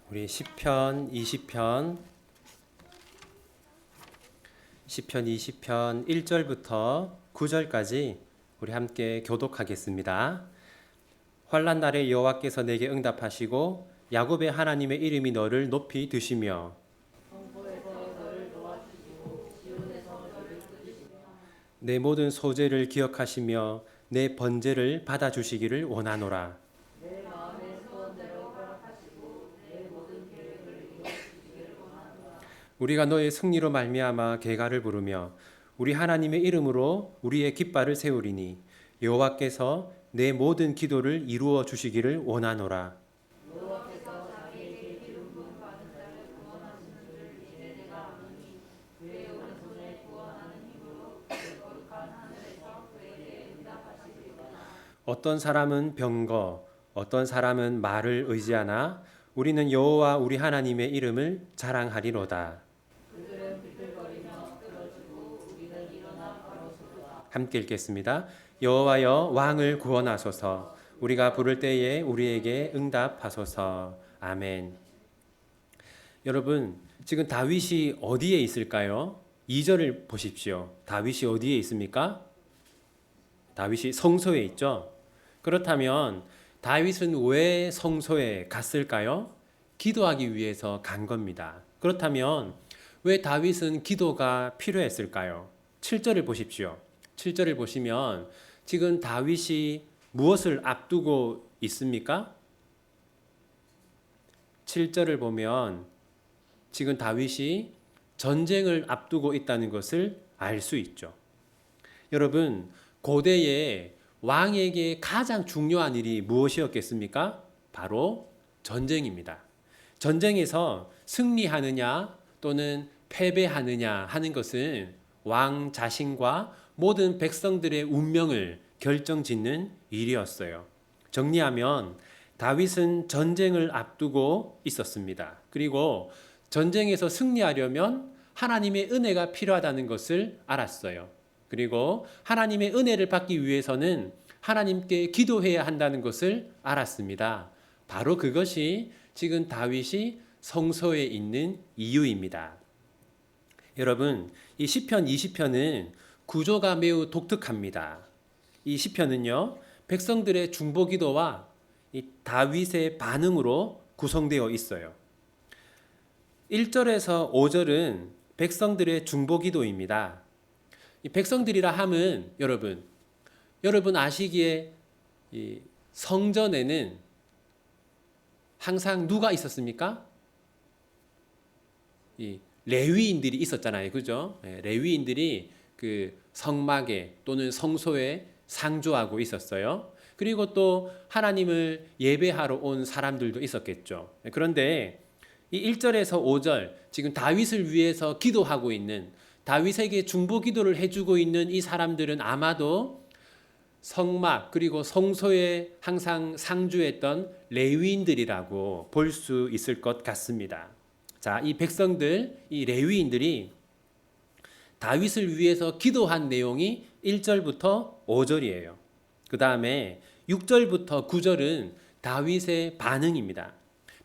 우리 시편 20편 1절부터 9절까지 우리 함께 교독하겠습니다. 환난 날에 여호와께서 내게 응답하시고 야곱의 하나님의 이름이 너를 높이 드시며 내 모든 소재를 기억하시며 내 번제를 받아주시기를 원하노라. 우리가 너의 승리로 말미암아 계가를 부르며 우리 하나님의 이름으로 우리의 깃발을 세우리니 여호와께서 내 모든 기도를 이루어 주시기를 원하노라. 어떤 사람은 병거, 어떤 사람은 말을 의지하나 우리는 여호와 우리 하나님의 이름을 자랑하리로다. 함께 읽겠습니다. 여호와여 왕을 구원하소서. 우리가 부를 때에 우리에게 응답하소서. 아멘. 여러분, 지금 다윗이 어디에 있을까요? 2절을 보십시오. 다윗이 어디에 있습니까? 다윗이 성소에 있죠. 그렇다면 다윗은 왜 성소에 갔을까요? 기도하기 위해서 간 겁니다. 그렇다면 왜 다윗은 기도가 필요했을까요? 7절을 보십시오. 7절을 보시면 지금 다윗이 무엇을 앞두고 있습니까? 7절을 보면 지금 다윗이 전쟁을 앞두고 있다는 것을 알 수 있죠. 여러분, 고대에 왕에게 가장 중요한 일이 무엇이었겠습니까? 바로 전쟁입니다. 전쟁에서 승리하느냐 또는 패배하느냐 하는 것은 왕 자신과 모든 백성들의 운명을 결정짓는 일이었어요. 정리하면 다윗은 전쟁을 앞두고 있었습니다. 그리고 전쟁에서 승리하려면 하나님의 은혜가 필요하다는 것을 알았어요. 그리고 하나님의 은혜를 받기 위해서는 하나님께 기도해야 한다는 것을 알았습니다. 바로 그것이 지금 다윗이 성소에 있는 이유입니다. 여러분, 이 시편 20편은 구조가 매우 독특합니다. 이 시편은요, 백성들의 중보기도와 이 다윗의 반응으로 구성되어 있어요. 1절에서 5절은 백성들의 중보기도입니다. 이 백성들이라 함은 여러분 아시기에 이 성전에는 항상 누가 있었습니까? 이 레위인들이 있었잖아요. 그죠? 레위인들이 그 성막에 또는 성소에 상주하고 있었어요. 그리고 또 하나님을 예배하러 온 사람들도 있었겠죠. 그런데 이 1절에서 5절 지금 다윗을 위해서 기도하고 있는 다윗에게 중보 기도를 해주고 있는 이 사람들은 아마도 성막 그리고 성소에 항상 상주했던 레위인들이라고 볼 수 있을 것 같습니다. 자, 이 백성들, 이 레위인들이 다윗을 위해서 기도한 내용이 1절부터 5절이에요. 그 다음에 6절부터 9절은 다윗의 반응입니다.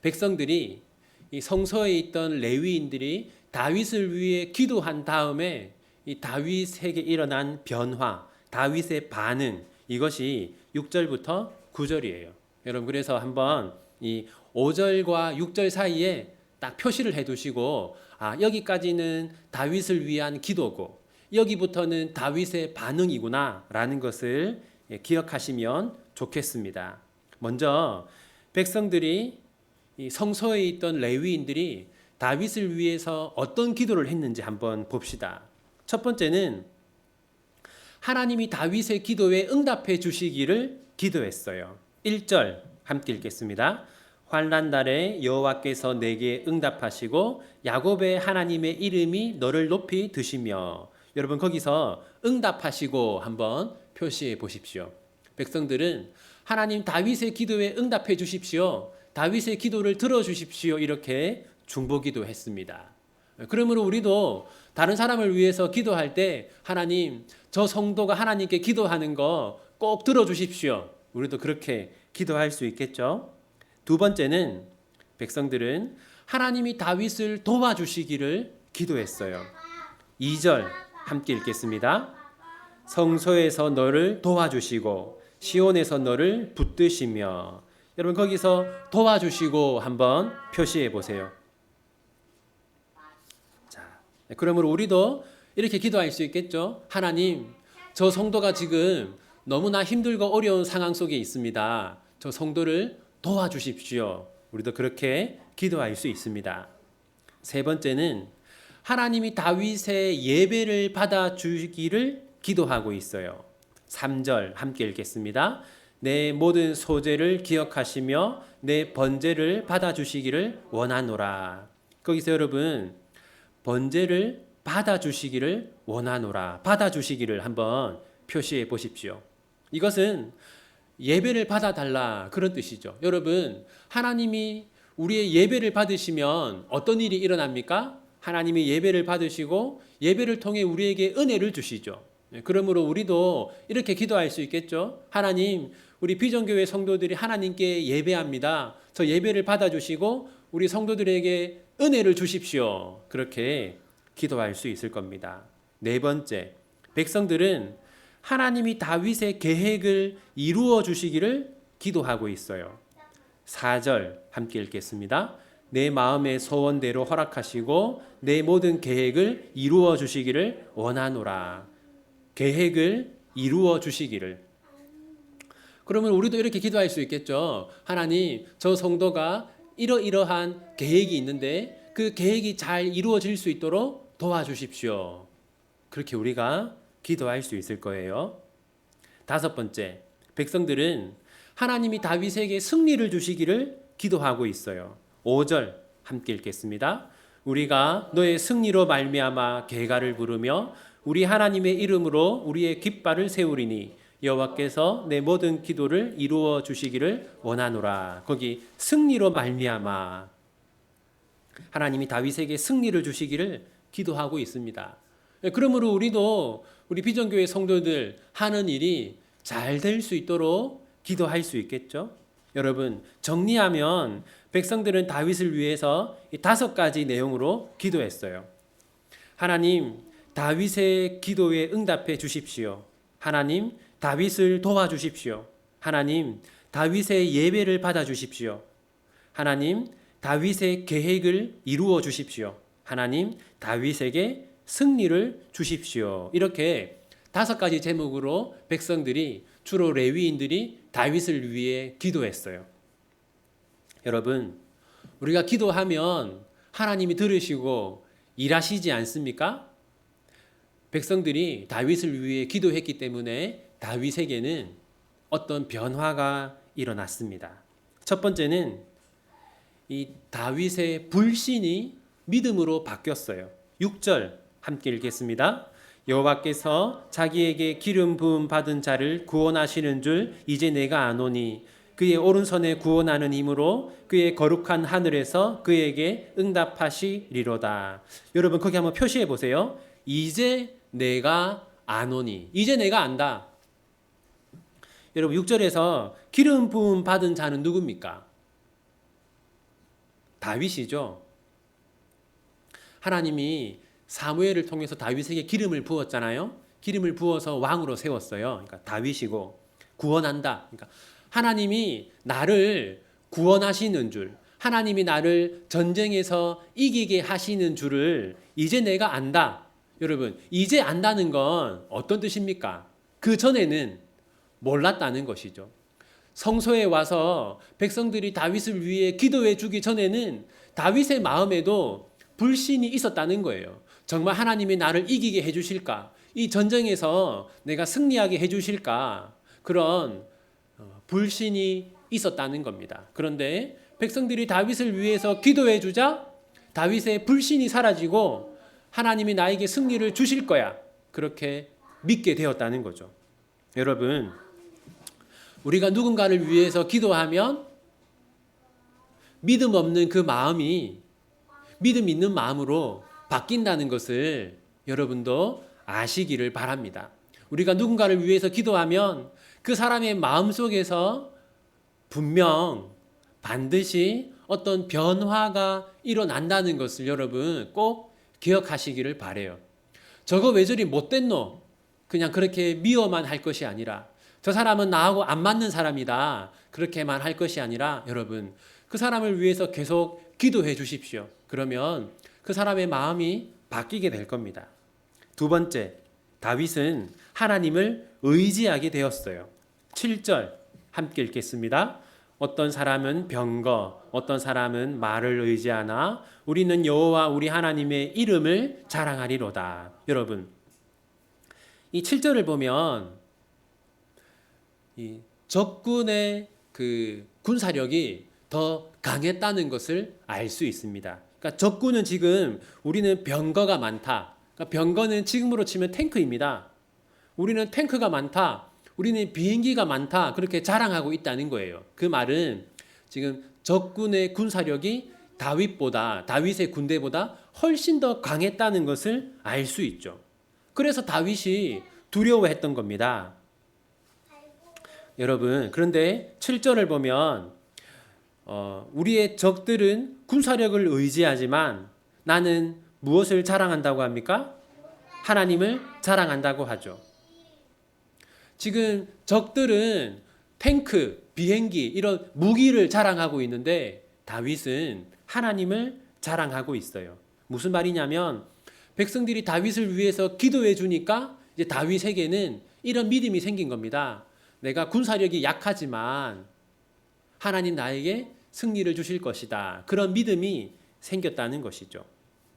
백성들이 이 성소에 있던 레위인들이 다윗을 위해 기도한 다음에 이 다윗에게 일어난 변화, 다윗의 반응, 이것이 6절부터 9절이에요. 여러분, 그래서 한번 이 5절과 6절 사이에 딱 표시를 해두시고, 여기까지는 다윗을 위한 기도고 여기부터는 다윗의 반응이구나 라는 것을 기억하시면 좋겠습니다. 먼저 백성들이 이 성소에 있던 레위인들이 다윗을 위해서 어떤 기도를 했는지 한번 봅시다. 첫 번째는 하나님이 다윗의 기도에 응답해 주시기를 기도했어요. 1절 함께 읽겠습니다. 환난 날에 여호와께서 내게 응답하시고 야곱의 하나님의 이름이 너를 높이 드시며. 여러분, 거기서 응답하시고 한번 표시해 보십시오. 백성들은 하나님 다윗의 기도에 응답해 주십시오. 다윗의 기도를 들어주십시오. 이렇게 중보기도 했습니다. 그러므로 우리도 다른 사람을 위해서 기도할 때 하나님, 저 성도가 하나님께 기도하는 거 꼭 들어주십시오. 우리도 그렇게 기도할 수 있겠죠. 두 번째는 백성들은 하나님이 다윗을 도와주시기를 기도했어요. 2절 함께 읽겠습니다. 성소에서 너를 도와주시고 시온에서 너를 붙드시며. 여러분 거기서 도와주시고 한번 표시해 보세요. 자, 그러므로 우리도 이렇게 기도할 수 있겠죠. 하나님, 저 성도가 지금 너무나 힘들고 어려운 상황 속에 있습니다. 저 성도를 도와주십시오. 우리도 그렇게 기도할 수 있습니다. 세 번째는 하나님이 다윗의 예배를 받아주기를 기도하고 있어요. 3절 함께 읽겠습니다. 내 모든 소재를 기억하시며 내 번제를 받아주시기를 원하노라. 거기서 여러분 번제를 받아주시기를 원하노라. 받아주시기를 한번 표시해 보십시오. 이것은 예배를 받아달라 그런 뜻이죠. 여러분 하나님이 우리의 예배를 받으시면 어떤 일이 일어납니까? 하나님이 예배를 받으시고 예배를 통해 우리에게 은혜를 주시죠. 그러므로 우리도 이렇게 기도할 수 있겠죠. 하나님, 우리 비전교회 성도들이 하나님께 예배합니다. 저 예배를 받아주시고 우리 성도들에게 은혜를 주십시오. 그렇게 기도할 수 있을 겁니다. 네 번째, 백성들은 하나님이 다윗의 계획을 이루어 주시기를 기도하고 있어요. 4절 함께 읽겠습니다. 내 마음의 소원대로 허락하시고 내 모든 계획을 이루어 주시기를 원하노라. 계획을 이루어 주시기를. 그러면 우리도 이렇게 기도할 수 있겠죠. 하나님, 저 성도가 이러이러한 계획이 있는데 그 계획이 잘 이루어질 수 있도록 도와주십시오. 그렇게 우리가 기도할 수 있을 거예요. 다섯 번째, 백성들은 하나님이 다윗에게 승리를 주시기를 기도하고 있어요. 5절 함께 읽겠습니다. 우리가 너의 승리로 말미암아 계가를 부르며 우리 하나님의 이름으로 우리의 깃발을 세우리니 여호와께서 내 모든 기도를 이루어 주시기를 원하노라. 거기 승리로 말미암아 하나님이 다윗에게 승리를 주시기를 기도하고 있습니다. 그러므로 우리도 우리 비전교회 성도들 하는 일이 잘 될 수 있도록 기도할 수 있겠죠. 여러분 정리하면 백성들은 다윗을 위해서 이 5가지 내용으로 기도했어요. 하나님, 다윗의 기도에 응답해 주십시오. 하나님, 다윗을 도와주십시오. 하나님, 다윗의 예배를 받아 주십시오. 하나님, 다윗의 계획을 이루어 주십시오. 하나님, 다윗에게 승리를 주십시오. 이렇게 5가지 제목으로 백성들이, 주로 레위인들이 다윗을 위해 기도했어요. 여러분, 우리가 기도하면 하나님이 들으시고 일하시지 않습니까? 백성들이 다윗을 위해 기도했기 때문에 다윗에게는 어떤 변화가 일어났습니다. 첫 번째는 이 다윗의 불신이 믿음으로 바뀌었어요. 6절 함께 읽겠습니다. 여호와께서 자기에게 기름 부음 받은 자를 구원하시는 줄 이제 내가 아노니 그의 오른손에 구원하는 힘으로 그의 거룩한 하늘에서 그에게 응답하시리로다. 여러분 거기 한번 표시해 보세요. 이제 내가 아노니. 이제 내가 안다. 여러분 6절에서 기름 부음 받은 자는 누굽니까? 다윗이죠. 하나님이 사무엘을 통해서 다윗에게 기름을 부었잖아요. 기름을 부어서 왕으로 세웠어요. 그러니까 다윗이고 구원한다. 그러니까 하나님이 나를 구원하시는 줄, 하나님이 나를 전쟁에서 이기게 하시는 줄을 이제 내가 안다. 여러분, 이제 안다는 건 어떤 뜻입니까? 그 전에는 몰랐다는 것이죠. 성소에 와서 백성들이 다윗을 위해 기도해 주기 전에는 다윗의 마음에도 불신이 있었다는 거예요. 정말 하나님이 나를 이기게 해주실까? 이 전쟁에서 내가 승리하게 해주실까? 그런 불신이 있었다는 겁니다. 그런데 백성들이 다윗을 위해서 기도해 주자 다윗의 불신이 사라지고 하나님이 나에게 승리를 주실 거야. 그렇게 믿게 되었다는 거죠. 여러분, 우리가 누군가를 위해서 기도하면 믿음 없는 그 마음이 믿음 있는 마음으로 바뀐다는 것을 여러분도 아시기를 바랍니다. 우리가 누군가를 위해서 기도하면 그 사람의 마음속에서 분명 반드시 어떤 변화가 일어난다는 것을 여러분 꼭 기억하시기를 바래요. 저거 왜 저리 못된 놈? 그냥 그렇게 미워만 할 것이 아니라 저 사람은 나하고 안 맞는 사람이다. 그렇게만 할 것이 아니라 여러분 그 사람을 위해서 계속 기도해 주십시오. 그러면 그 사람의 마음이 바뀌게 될 겁니다. 두 번째, 다윗은 하나님을 의지하게 되었어요. 7절 함께 읽겠습니다. 어떤 사람은 병거, 어떤 사람은 말을 의지하나 우리는 여호와 우리 하나님의 이름을 자랑하리로다. 여러분, 이 7절을 보면 이 적군의 그 군사력이 더 강했다는 것을 알 수 있습니다. 그러니까 적군은 지금 우리는 병거가 많다. 그러니까 병거는 지금으로 치면 탱크입니다. 우리는 탱크가 많다. 우리는 비행기가 많다. 그렇게 자랑하고 있다는 거예요. 그 말은 지금 적군의 군사력이 다윗의 군대보다 훨씬 더 강했다는 것을 알 수 있죠. 그래서 다윗이 두려워했던 겁니다. 여러분, 그런데 7절을 보면 우리의 적들은 군사력을 의지하지만 나는 무엇을 자랑한다고 합니까? 하나님을 자랑한다고 하죠. 지금 적들은 탱크, 비행기 이런 무기를 자랑하고 있는데 다윗은 하나님을 자랑하고 있어요. 무슨 말이냐면 백성들이 다윗을 위해서 기도해 주니까 이제 다윗에게는 이런 믿음이 생긴 겁니다. 내가 군사력이 약하지만 하나님 나에게 승리를 주실 것이다. 그런 믿음이 생겼다는 것이죠.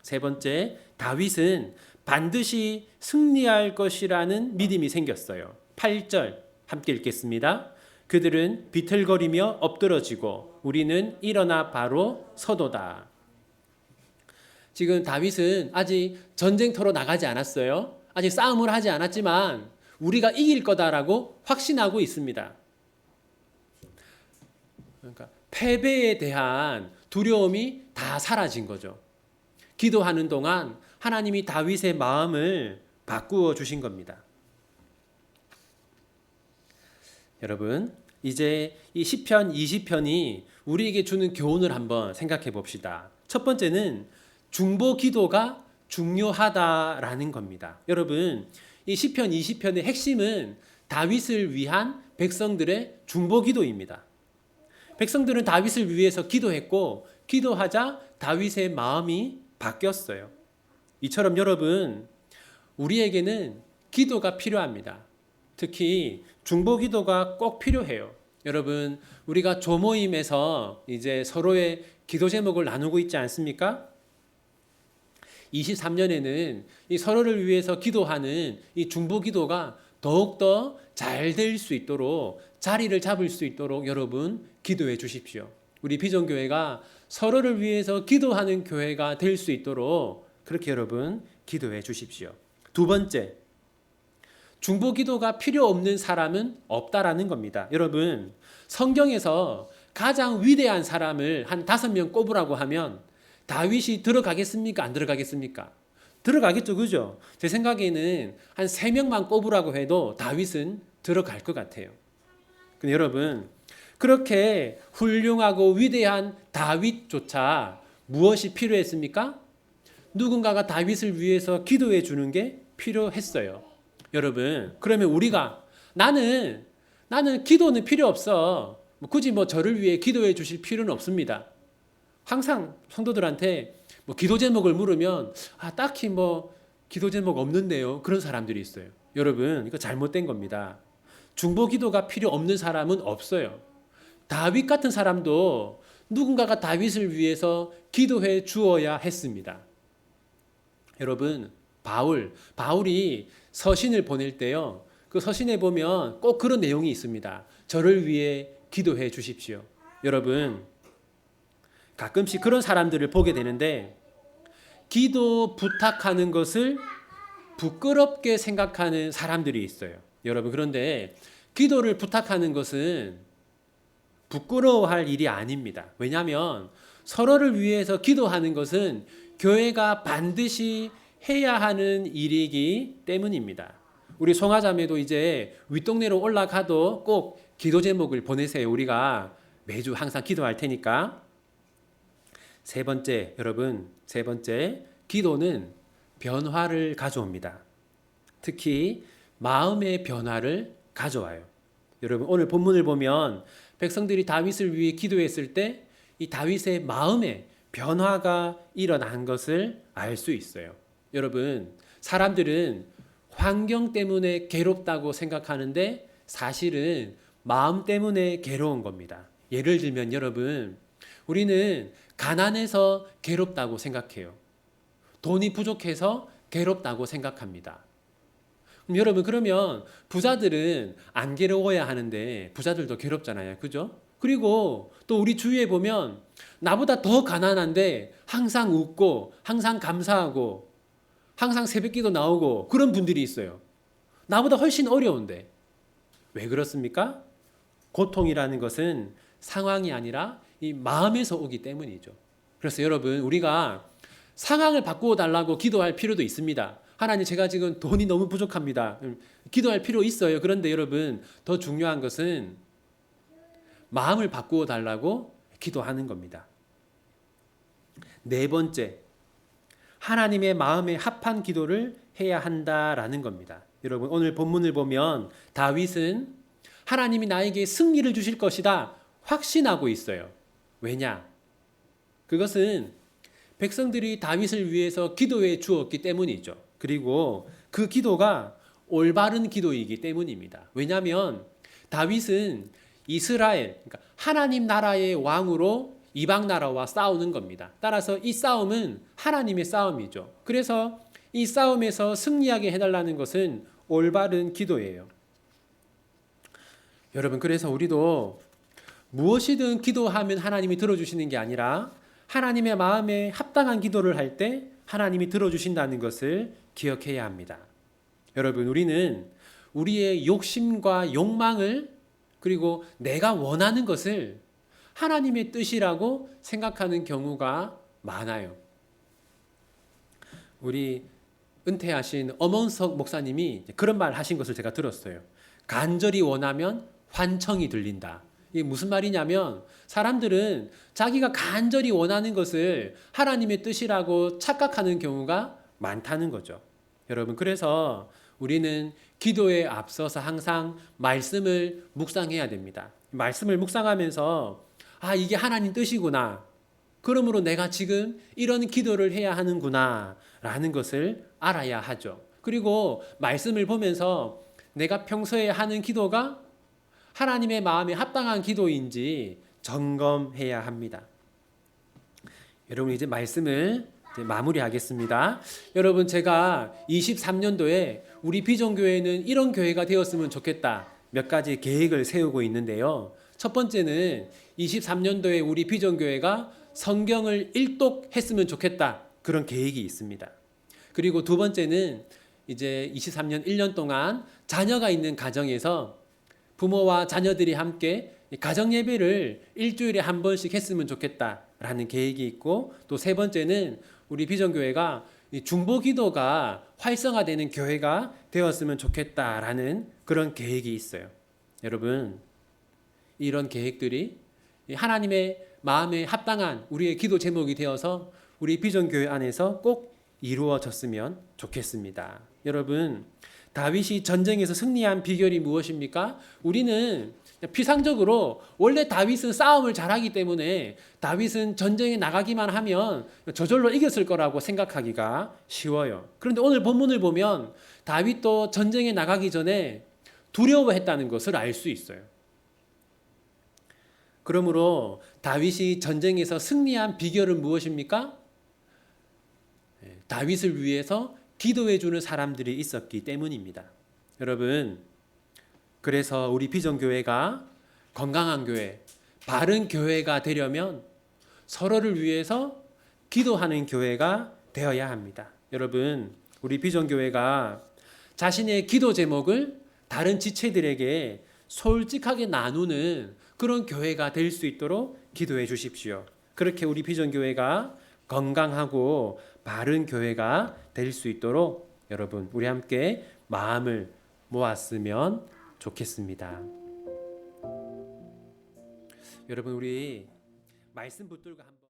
세 번째, 다윗은 반드시 승리할 것이라는 믿음이 생겼어요. 8절 함께 읽겠습니다. 그들은 비틀거리며 엎드러지고 우리는 일어나 바로 서도다. 지금 다윗은 아직 전쟁터로 나가지 않았어요. 아직 싸움을 하지 않았지만 우리가 이길 거다라고 확신하고 있습니다. 그러니까 패배에 대한 두려움이 다 사라진 거죠. 기도하는 동안 하나님이 다윗의 마음을 바꾸어 주신 겁니다. 여러분, 이제 이 시편 20편이 우리에게 주는 교훈을 한번 생각해 봅시다. 첫 번째는 중보 기도가 중요하다라는 겁니다. 여러분, 이 시편 20편의 핵심은 다윗을 위한 백성들의 중보 기도입니다. 백성들은 다윗을 위해서 기도했고 기도하자 다윗의 마음이 바뀌었어요. 이처럼 여러분, 우리에게는 기도가 필요합니다. 특히 중보 기도가 꼭 필요해요. 여러분, 우리가 조모임에서 이제 서로의 기도 제목을 나누고 있지 않습니까? 23년에는 이 서로를 위해서 기도하는 이 중보 기도가 더욱더 잘 될 수 있도록 자리를 잡을 수 있도록 여러분 기도해 주십시오. 우리 비전교회가 서로를 위해서 기도하는 교회가 될 수 있도록 그렇게 여러분 기도해 주십시오. 두 번째, 중보 기도가 필요 없는 사람은 없다라는 겁니다. 여러분, 성경에서 가장 위대한 사람을 한 5명 꼽으라고 하면 다윗이 들어가겠습니까? 안 들어가겠습니까? 들어가겠죠, 그죠? 제 생각에는 한 3명만 꼽으라고 해도 다윗은 들어갈 것 같아요. 근데 여러분, 그렇게 훌륭하고 위대한 다윗조차 무엇이 필요했습니까? 누군가가 다윗을 위해서 기도해 주는 게 필요했어요. 여러분, 그러면 우리가 나는 기도는 필요 없어. 굳이 저를 위해 기도해 주실 필요는 없습니다. 항상 성도들한테 기도 제목을 물으면 딱히 기도 제목 없는데요. 그런 사람들이 있어요. 여러분, 이거 잘못된 겁니다. 중보 기도가 필요 없는 사람은 없어요. 다윗 같은 사람도 누군가가 다윗을 위해서 기도해 주어야 했습니다. 여러분, 바울이 서신을 보낼 때요. 그 서신에 보면 꼭 그런 내용이 있습니다. 저를 위해 기도해 주십시오. 여러분, 가끔씩 그런 사람들을 보게 되는데 기도 부탁하는 것을 부끄럽게 생각하는 사람들이 있어요. 여러분, 그런데 기도를 부탁하는 것은 부끄러워할 일이 아닙니다. 왜냐하면 서로를 위해서 기도하는 것은 교회가 반드시 해야 하는 일이기 때문입니다. 우리 송하자매도 이제 윗동네로 올라가도 꼭 기도 제목을 보내세요. 우리가 매주 항상 기도할 테니까. 세 번째, 여러분, 세 번째, 기도는 변화를 가져옵니다. 특히 마음의 변화를 가져와요. 여러분, 오늘 본문을 보면 백성들이 다윗을 위해 기도했을 때 이 다윗의 마음에 변화가 일어난 것을 알 수 있어요. 여러분, 사람들은 환경 때문에 괴롭다고 생각하는데 사실은 마음 때문에 괴로운 겁니다. 예를 들면 여러분, 우리는 가난해서 괴롭다고 생각해요. 돈이 부족해서 괴롭다고 생각합니다. 여러분, 그러면 부자들은 안 괴로워야 하는데 부자들도 괴롭잖아요. 그죠? 그리고 또 우리 주위에 보면 나보다 더 가난한데 항상 웃고 항상 감사하고 항상 새벽기도 나오고 그런 분들이 있어요. 나보다 훨씬 어려운데. 왜 그렇습니까? 고통이라는 것은 상황이 아니라 이 마음에서 오기 때문이죠. 그래서 여러분, 우리가 상황을 바꾸어 달라고 기도할 필요도 있습니다. 하나님, 제가 지금 돈이 너무 부족합니다. 기도할 필요 있어요. 그런데 여러분, 더 중요한 것은 마음을 바꾸어 달라고 기도하는 겁니다. 네 번째, 하나님의 마음에 합한 기도를 해야 한다라는 겁니다. 여러분, 오늘 본문을 보면 다윗은 하나님이 나에게 승리를 주실 것이다 확신하고 있어요. 왜냐? 그것은 백성들이 다윗을 위해서 기도해 주었기 때문이죠. 그리고 그 기도가 올바른 기도이기 때문입니다. 왜냐하면 다윗은 이스라엘, 그러니까 하나님 나라의 왕으로 이방 나라와 싸우는 겁니다. 따라서 이 싸움은 하나님의 싸움이죠. 그래서 이 싸움에서 승리하게 해달라는 것은 올바른 기도예요. 여러분, 그래서 우리도 무엇이든 기도하면 하나님이 들어주시는 게 아니라 하나님의 마음에 합당한 기도를 할 때 하나님이 들어주신다는 것을 기억해야 합니다. 여러분, 우리는 우리의 욕심과 욕망을, 그리고 내가 원하는 것을 하나님의 뜻이라고 생각하는 경우가 많아요. 우리 은퇴하신 엄원석 목사님이 그런 말 하신 것을 제가 들었어요. 간절히 원하면 환청이 들린다. 이게 무슨 말이냐면 사람들은 자기가 간절히 원하는 것을 하나님의 뜻이라고 착각하는 경우가 많다는 거죠. 여러분, 그래서 우리는 기도에 앞서서 항상 말씀을 묵상해야 됩니다. 말씀을 묵상하면서 이게 하나님 뜻이구나. 그러므로 내가 지금 이런 기도를 해야 하는구나 라는 것을 알아야 하죠. 그리고 말씀을 보면서 내가 평소에 하는 기도가 하나님의 마음에 합당한 기도인지 점검해야 합니다. 여러분, 이제 말씀을 마무리하겠습니다. 여러분, 제가 23년도에 우리 비전교회는 이런 교회가 되었으면 좋겠다 몇 가지 계획을 세우고 있는데요. 첫 번째는 23년도에 우리 비전교회가 성경을 일독했으면 좋겠다, 그런 계획이 있습니다. 그리고 두 번째는 이제 23년 1년 동안 자녀가 있는 가정에서 부모와 자녀들이 함께 가정 예배를 일주일에 한 번씩 했으면 좋겠다라는 계획이 있고, 또 세 번째는 우리 비전교회가 중보 기도가 활성화되는 교회가 되었으면 좋겠다라는 그런 계획이 있어요. 여러분, 이런 계획들이 하나님의 마음에 합당한 우리의 기도 제목이 되어서 우리 비전교회 안에서 꼭 이루어졌으면 좋겠습니다. 여러분, 다윗이 전쟁에서 승리한 비결이 무엇입니까? 우리는 피상적으로 원래 다윗은 싸움을 잘하기 때문에 다윗은 전쟁에 나가기만 하면 저절로 이겼을 거라고 생각하기가 쉬워요. 그런데 오늘 본문을 보면 다윗도 전쟁에 나가기 전에 두려워했다는 것을 알 수 있어요. 그러므로 다윗이 전쟁에서 승리한 비결은 무엇입니까? 다윗을 위해서 기도해 주는 사람들이 있었기 때문입니다. 여러분, 그래서 우리 비전교회가 건강한 교회, 바른 교회가 되려면 서로를 위해서 기도하는 교회가 되어야 합니다. 여러분, 우리 비전교회가 자신의 기도 제목을 다른 지체들에게 솔직하게 나누는 그런 교회가 될 수 있도록 기도해 주십시오. 그렇게 우리 비전교회가 건강하고 바른 교회가 될 수 있도록 여러분, 우리 함께 마음을 모았으면 좋겠습니다. 여러분, 우리 말씀 붙들고 한번